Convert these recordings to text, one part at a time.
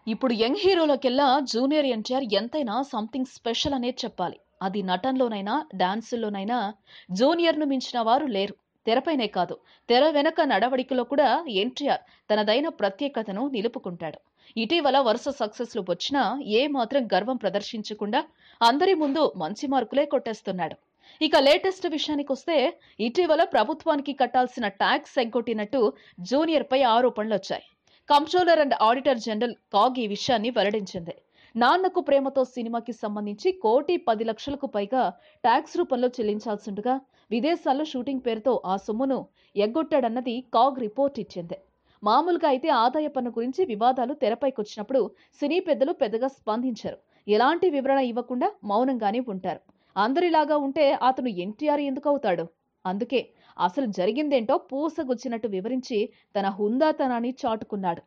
ఇప్పుడు young హీరోలకెల్లా junior NTR ఎంతైనా something special అనేది చెప్పాలి. అది నటనలోనైనా, డాన్సుల్లోనైనా జూనియర్‌ను మించిన వారు లేరు. తెరపైనే కాదు, తెర వెనక నడవడికలో కూడా ఎన్టీఆర్ తనదైన ప్రత్యేకతను నిలుపుకుంటాడు. ఇటీవల వరుస సక్సెస్‌లు వచ్చినా ఏ మాత్రం గర్వం ప్రదర్శించకుండా అందరి ముందు మంచి మార్కులే కొట్టేస్తున్నాడు. ఇక లేటెస్ట్ విషయానికొస్తే ఇటీవల ప్రభుత్వానికి కట్టాల్సిన ట్యాక్స్ ఎగ్గొట్టినట్టు జూనియర్‌పై ఆరోపణలొచ్చాయి. Comptroller and auditor general CAG ఈ విషయాన్ని వెల్లడించింది. నాన్నకు ప్రేమతో సినిమాకి సంబంధించి 1,10,00,000కు పైగా ట్యాక్స్ రూపంలో చెల్లించాల్సిండగా విదేశాల్లో షూటింగ్ పేరుతో ఆ సొమ్మును ఎగ్గొట్టాడన్నది కాగ్ రిపోర్ట్ ఇచ్చింది. మామూలుగా అయితే ఆదాయ పన్ను గురించి వివాదాలు తెరపైకొచ్చినప్పుడు సినీ పెద్దలు పెద్దగా స్పందించారు. ఎలాంటి వివరణ ఇవ్వకుండా మౌనంగానే ఉంటారు. అందరిలాగా ఉంటే అతను ఎన్టీఆర్ ఎందుకవుతాడు? అందుకే అసలు జరిగిందేంటో పూసగుచ్చినట్టు వివరించి తన హుందాతనాన్ని చాటుకున్నాడు.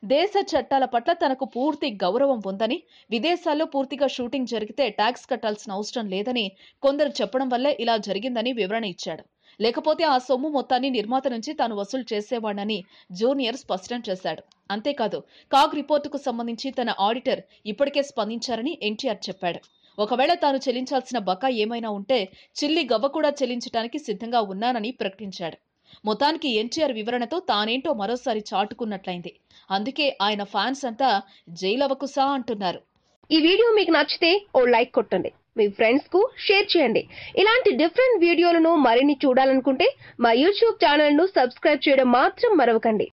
దేశ చట్టాల పట్ల తనకు పూర్తి గౌరవం ఉందని, విదేశాల్లో పూర్తిగా షూటింగ్ జరిగితే ట్యాక్స్ కట్టాల్సిన అవసరం లేదని కొందరు చెప్పడం వల్లే ఇలా జరిగిందని వివరణ ఇచ్చాడు. లేకపోతే ఆ సొమ్ము మొత్తాన్ని నిర్మాత నుంచి తాను వసూలు చేసేవాడని జూనియర్ స్పష్టం చేశాడు. అంతేకాదు, కాగ్ రిపోర్టుకు సంబంధించి తన ఆడిటర్ ఇప్పటికే స్పందించారని ఎన్టీఆర్ చెప్పాడు. ఒకవేళ తాను చెల్లించాల్సిన బకాయి ఏమైనా ఉంటే చిల్లి గవ్వ కూడా చెల్లించడానికి సిద్ధంగా ఉన్నానని ప్రకటించాడు. మొత్తానికి ఎన్టీఆర్ వివరణతో తానేంటో మరోసారి చాటుకున్నట్లయింది. అందుకే ఆయన ఫ్యాన్స్ అంతా జైలవకుసా అంటున్నారు. ఈ వీడియో మీకు నచ్చితే ఓ లైక్ కొట్టండి, మీ ఫ్రెండ్స్ కు షేర్ చేయండి. ఇలాంటి డిఫరెంట్ వీడియోలను మరిన్ని చూడాలనుకుంటే మా యూట్యూబ్ ఛానల్ ను సబ్స్క్రైబ్ చేయడం మాత్రం మరవకండి.